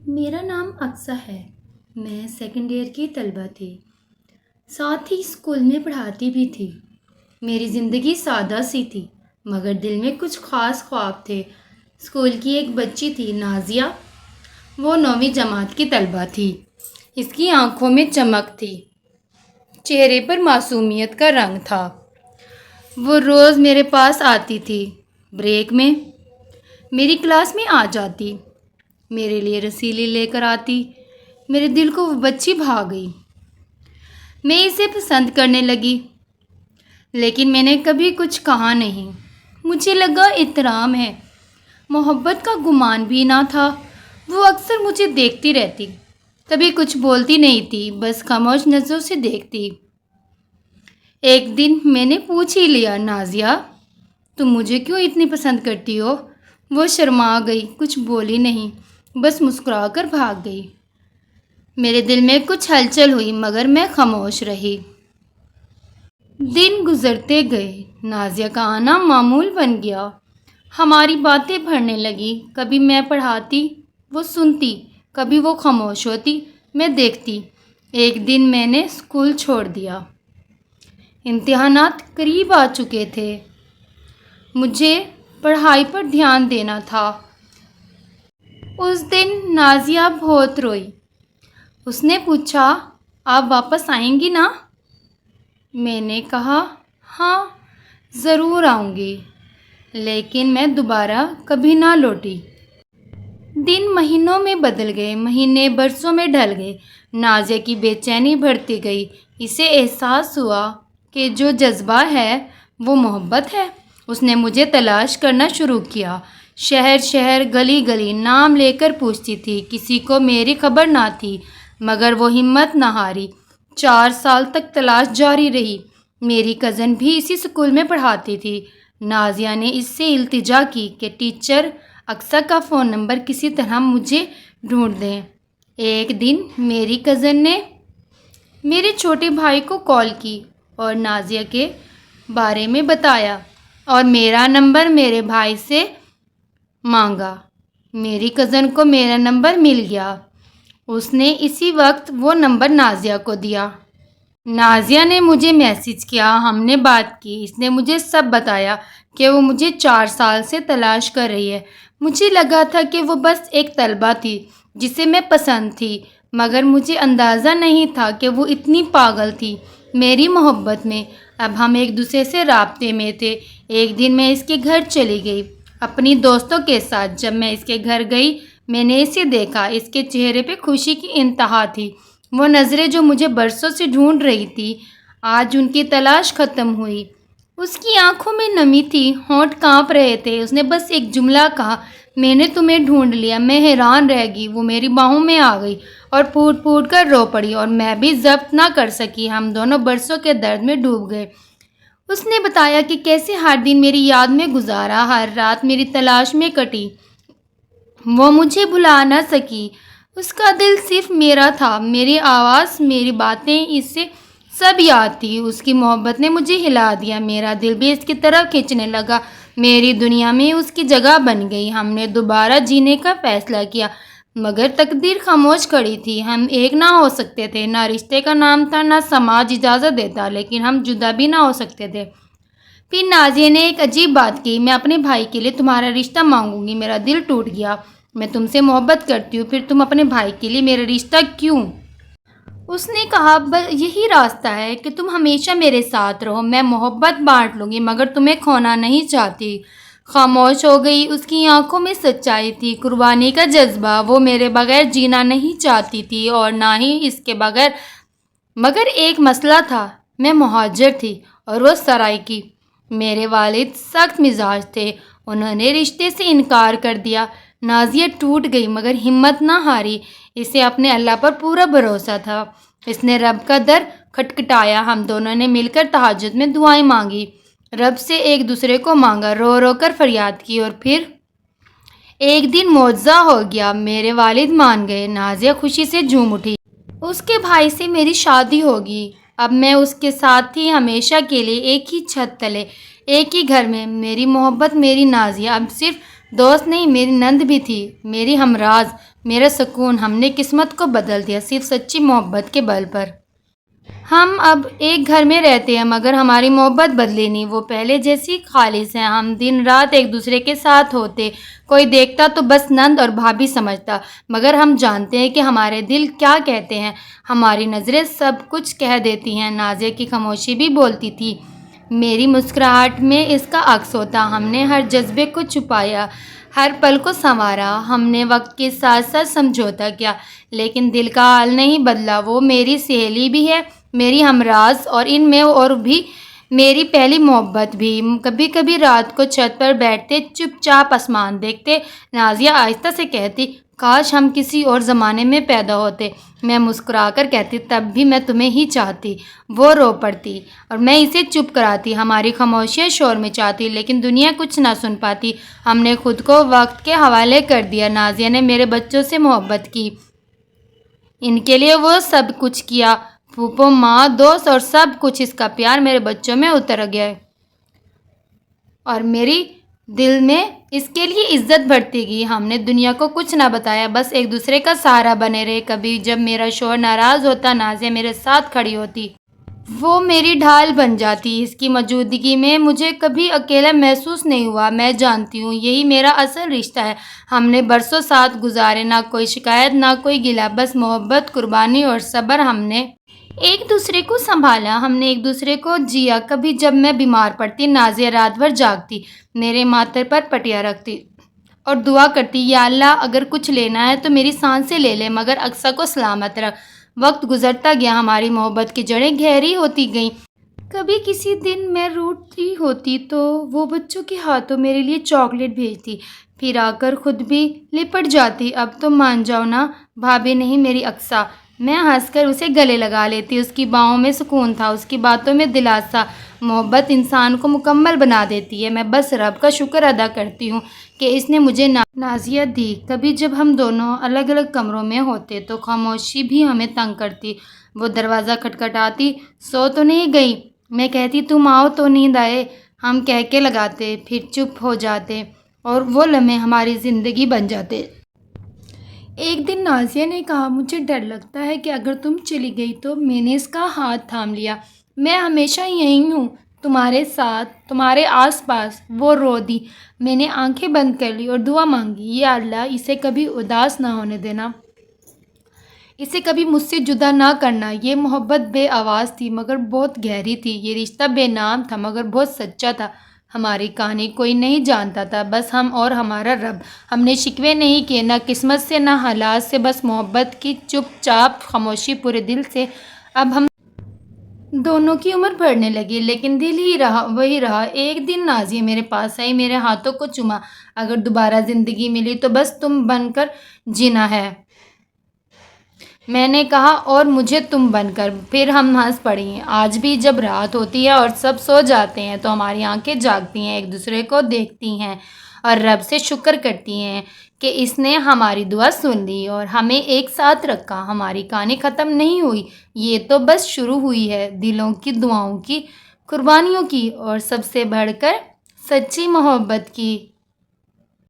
میرا نام اقصیٰ ہے۔ میں سیکنڈ ایئر کی طالبہ تھی، ساتھ ہی اسکول میں پڑھاتی بھی تھی۔ میری زندگی سادہ سی تھی مگر دل میں کچھ خاص خواب تھے۔ اسکول کی ایک بچی تھی نازیہ، وہ 9ویں جماعت کی طالبہ تھی۔ اس کی آنکھوں میں چمک تھی، چہرے پر معصومیت کا رنگ تھا۔ وہ روز میرے پاس آتی تھی، بریک میں میری کلاس میں آ جاتی، میرے لیے رسیلی لے کر آتی۔ میرے دل کو وہ بچی بھا گئی۔ میں اسے پسند کرنے لگی، لیکن میں نے کبھی کچھ کہا نہیں۔ مجھے لگا احترام ہے، محبت کا گمان بھی نہ تھا۔ وہ اکثر مجھے دیکھتی رہتی، کبھی کچھ بولتی نہیں تھی، بس خاموش نظروں سے دیکھتی۔ ایک دن میں نے پوچھ ہی لیا، نازیہ تم مجھے کیوں اتنی پسند کرتی ہو؟ وہ شرما گئی، کچھ بولی نہیں، بس مسکرا کر بھاگ گئی۔ میرے دل میں کچھ ہلچل ہوئی مگر میں خاموش رہی۔ دن گزرتے گئے، نازیہ کا آنا معمول بن گیا۔ ہماری باتیں بڑھنے لگی، کبھی میں پڑھاتی، وہ سنتی، کبھی وہ خاموش ہوتی، میں دیکھتی۔ ایک دن میں نے اسکول چھوڑ دیا، امتحانات قریب آ چکے تھے، مجھے پڑھائی پر دھیان دینا تھا۔ اس دن نازیہ بہت روئی۔ اس نے پوچھا، آپ واپس آئیں گی نا؟ میں نے کہا، ہاں ضرور آؤں گی، لیکن میں دوبارہ کبھی نہ لوٹی۔ دن مہینوں میں بدل گئے، مہینے برسوں میں ڈھل گئے۔ نازیہ کی بے چینی بڑھتی گئی۔ اسے احساس ہوا کہ جو جذبہ ہے وہ محبت ہے۔ اس نے مجھے تلاش کرنا شروع کیا، شہر شہر، گلی گلی، نام لے کر پوچھتی تھی۔ کسی کو میری خبر نہ تھی مگر وہ ہمت نہ ہاری۔ 4 سال تک تلاش جاری رہی۔ میری کزن بھی اسی اسکول میں پڑھاتی تھی۔ نازیہ نے اس سے التجا کی کہ ٹیچر اقصیٰ کا فون نمبر کسی طرح مجھے ڈھونڈ دیں۔ ایک دن میری کزن نے میرے چھوٹے بھائی کو کال کی اور نازیہ کے بارے میں بتایا اور میرا نمبر میرے بھائی سے مانگا۔ میری کزن کو میرا نمبر مل گیا۔ اس نے اسی وقت وہ نمبر نازیہ کو دیا۔ نازیہ نے مجھے میسج کیا، ہم نے بات کی۔ اس نے مجھے سب بتایا کہ وہ مجھے 4 سال سے تلاش کر رہی ہے۔ مجھے لگا تھا کہ وہ بس ایک طالبہ تھی جسے میں پسند تھی، مگر مجھے اندازہ نہیں تھا کہ وہ اتنی پاگل تھی میری محبت میں۔ اب ہم ایک دوسرے سے رابطے میں تھے۔ ایک دن میں اس کے گھر چلی گئی اپنی دوستوں کے ساتھ۔ جب میں اس کے گھر گئی میں نے اسے دیکھا، اس کے چہرے پہ خوشی کی انتہا تھی۔ وہ نظریں جو مجھے برسوں سے ڈھونڈ رہی تھی، آج ان کی تلاش ختم ہوئی۔ اس کی آنکھوں میں نمی تھی، ہونٹ کانپ رہے تھے۔ اس نے بس ایک جملہ کہا، میں نے تمہیں ڈھونڈ لیا۔ میں حیران رہ گئی۔ وہ میری باہوں میں آ گئی اور پھوٹ پھوٹ کر رو پڑی اور میں بھی ضبط نہ کر سکی۔ ہم دونوں برسوں کے درد میں ڈوب گئے۔ اس نے بتایا کہ کیسے ہر دن میری یاد میں گزارا، ہر رات میری تلاش میں کٹی۔ وہ مجھے بھلا نہ سکی۔ اس کا دل صرف میرا تھا، میری آواز، میری باتیں، اس سے سب یاد تھی۔ اس کی محبت نے مجھے ہلا دیا، میرا دل بھی اس کی طرف کھینچنے لگا۔ میری دنیا میں اس کی جگہ بن گئی۔ ہم نے دوبارہ جینے کا فیصلہ کیا مگر تقدیر خاموش کھڑی تھی۔ ہم ایک نہ ہو سکتے تھے، نہ رشتے کا نام تھا، نہ سماج اجازت دیتا، لیکن ہم جدا بھی نہ ہو سکتے تھے۔ پھر نازیہ نے ایک عجیب بات کی، میں اپنے بھائی کے لیے تمہارا رشتہ مانگوں گی۔ میرا دل ٹوٹ گیا۔ میں تم سے محبت کرتی ہوں، پھر تم اپنے بھائی کے لیے میرا رشتہ کیوں؟ اس نے کہا، یہی راستہ ہے کہ تم ہمیشہ میرے ساتھ رہو۔ میں محبت بانٹ لوں گی مگر تمہیں کھونا نہیں چاہتی۔ خاموش ہو گئی۔ اس کی آنکھوں میں سچائی تھی، قربانی کا جذبہ۔ وہ میرے بغیر جینا نہیں چاہتی تھی اور نہ ہی اس کے بغیر۔ مگر ایک مسئلہ تھا، میں مہاجر تھی اور وہ سرائیکی۔ میرے والد سخت مزاج تھے، انہوں نے رشتے سے انکار کر دیا۔ نازیہ ٹوٹ گئی مگر ہمت نہ ہاری۔ اسے اپنے اللہ پر پورا بھروسہ تھا۔ اس نے رب کا در کھٹکھٹایا۔ ہم دونوں نے مل کر تہجد میں دعائیں مانگی، رب سے ایک دوسرے کو مانگا، رو رو کر فریاد کی، اور پھر ایک دن معجزہ ہو گیا۔ میرے والد مان گئے۔ نازیہ خوشی سے جھوم اٹھی۔ اس کے بھائی سے میری شادی ہوگی۔ اب میں اس کے ساتھ تھی، ہمیشہ کے لیے ایک ہی چھت تلے، ایک ہی گھر میں۔ میری محبت، میری نازیہ اب صرف دوست نہیں، میری نند بھی تھی، میری ہمراز، میرا سکون۔ ہم نے قسمت کو بدل دیا صرف سچی محبت کے بل پر۔ ہم اب ایک گھر میں رہتے ہیں مگر ہماری محبت بدلی نہیں، وہ پہلے جیسی خالص ہے۔ ہم دن رات ایک دوسرے کے ساتھ ہوتے، کوئی دیکھتا تو بس نند اور بھابھی سمجھتا، مگر ہم جانتے ہیں کہ ہمارے دل کیا کہتے ہیں، ہماری نظریں سب کچھ کہہ دیتی ہیں۔ نازیہ کی خاموشی بھی بولتی تھی، میری مسکراہٹ میں اس کا عکس ہوتا۔ ہم نے ہر جذبے کو چھپایا، ہر پل کو سنوارا، ہم نے وقت کے ساتھ ساتھ سمجھوتا کیا، لیکن دل کا حال نہیں بدلا۔ وہ میری سہیلی بھی ہے، میری ہمراز، اور ان میں اور بھی میری پہلی محبت بھی۔ کبھی کبھی رات کو چھت پر بیٹھتے، چپ چاپ آسمان دیکھتے، نازیہ آہستہ سے کہتی، کاش ہم کسی اور زمانے میں پیدا ہوتے۔ میں مسکرا کر کہتی، تب بھی میں تمہیں ہی چاہتی۔ وہ رو پڑتی اور میں اسے چپ کراتی، ہماری خاموشیاں شور مچاتی، لیکن دنیا کچھ نہ سن پاتی۔ ہم نے خود کو وقت کے حوالے کر دیا۔ نازیہ نے میرے بچوں سے محبت کی، ان کے لیے وہ سب کچھ کیا، پھوپھو، ماں، دوست اور سب کچھ۔ اس کا پیار میرے بچوں میں اتر گیا اور میری دل میں اس کے لیے عزت بڑھتی گئی۔ ہم نے دنیا کو کچھ نہ بتایا، بس ایک دوسرے کا سہارا بنے رہے۔ کبھی جب میرا شوہر ناراض ہوتا، نازیہ میرے ساتھ کھڑی ہوتی، وہ میری ڈھال بن جاتی۔ اس کی موجودگی میں مجھے کبھی اکیلا محسوس نہیں ہوا۔ میں جانتی ہوں یہی میرا اصل رشتہ ہے۔ ہم نے برسوں ساتھ گزارے، نہ کوئی شکایت، نہ کوئی گلہ، بس محبت، قربانی اور صبر۔ ہم نے ایک دوسرے کو سنبھالا، ہم نے ایک دوسرے کو جیا۔ کبھی جب میں بیمار پڑتی، نازیہ رات بھر جاگتی، میرے ماتھے پر پٹیاں رکھتی اور دعا کرتی، یا اللہ اگر کچھ لینا ہے تو میری سانسیں لے لے مگر اقصیٰ کو سلامت رکھ۔ وقت گزرتا گیا، ہماری محبت کی جڑیں گہری ہوتی گئیں۔ کبھی کسی دن میں روٹھی ہوتی تو وہ بچوں کے ہاتھوں میرے لیے چاکلیٹ بھیجتی، پھر آ کر خود بھی لپٹ جاتی۔ اب تم مان جاؤ نا بھابھی، نہیں میری اقصیٰ۔ میں ہنس کر اسے گلے لگا لیتی، اس کی باہوں میں سکون تھا، اس کی باتوں میں دلاسا۔ محبت انسان کو مکمل بنا دیتی ہے۔ میں بس رب کا شکر ادا کرتی ہوں کہ اس نے مجھے نازیہ دی۔ کبھی جب ہم دونوں الگ الگ کمروں میں ہوتے تو خاموشی بھی ہمیں تنگ کرتی۔ وہ دروازہ کھٹکھٹاتی، سو تو نہیں گئی؟ میں کہتی، تم آؤ تو نیند آئے۔ ہم کہہ کے لگاتے، پھر چپ ہو جاتے اور وہ لمحے ہماری زندگی بن جاتے۔ ایک دن نازیہ نے کہا، مجھے ڈر لگتا ہے کہ اگر تم چلی گئی تو میں نے اس کا ہاتھ تھام لیا، میں ہمیشہ یہیں ہوں تمہارے ساتھ، تمہارے آس پاس۔ وہ رو دی۔ میں نے آنکھیں بند کر لی اور دعا مانگی، یا اللہ اسے کبھی اداس نہ ہونے دینا، اسے کبھی مجھ سے جدا نہ کرنا۔ یہ محبت بے آواز تھی مگر بہت گہری تھی، یہ رشتہ بے نام تھا مگر بہت سچا تھا۔ ہماری کہانی کوئی نہیں جانتا تھا، بس ہم اور ہمارا رب۔ ہم نے شکوے نہیں کیے، نہ قسمت سے نہ حالات سے، بس محبت کی چپ چاپ خاموشی پورے دل سے۔ اب ہم دونوں کی عمر بڑھنے لگی لیکن دل ہی رہا وہی رہا۔ ایک دن نازیہ میرے پاس آئی، میرے ہاتھوں کو چوما، اگر دوبارہ زندگی ملی تو بس تم بن کر جینا ہے، میں نے کہا، اور مجھے تم بن کر۔ پھر ہم ہنس پڑی۔ آج بھی جب رات ہوتی ہے اور سب سو جاتے ہیں تو ہماری آنکھیں جاگتی ہیں، ایک دوسرے کو دیکھتی ہیں اور رب سے شکر کرتی ہیں کہ اس نے ہماری دعا سن لی اور ہمیں ایک ساتھ رکھا۔ ہماری کہانی ختم نہیں ہوئی، یہ تو بس شروع ہوئی ہے، دلوں کی، دعاؤں کی، قربانیوں کی اور سب سے بڑھ کر سچی محبت کی۔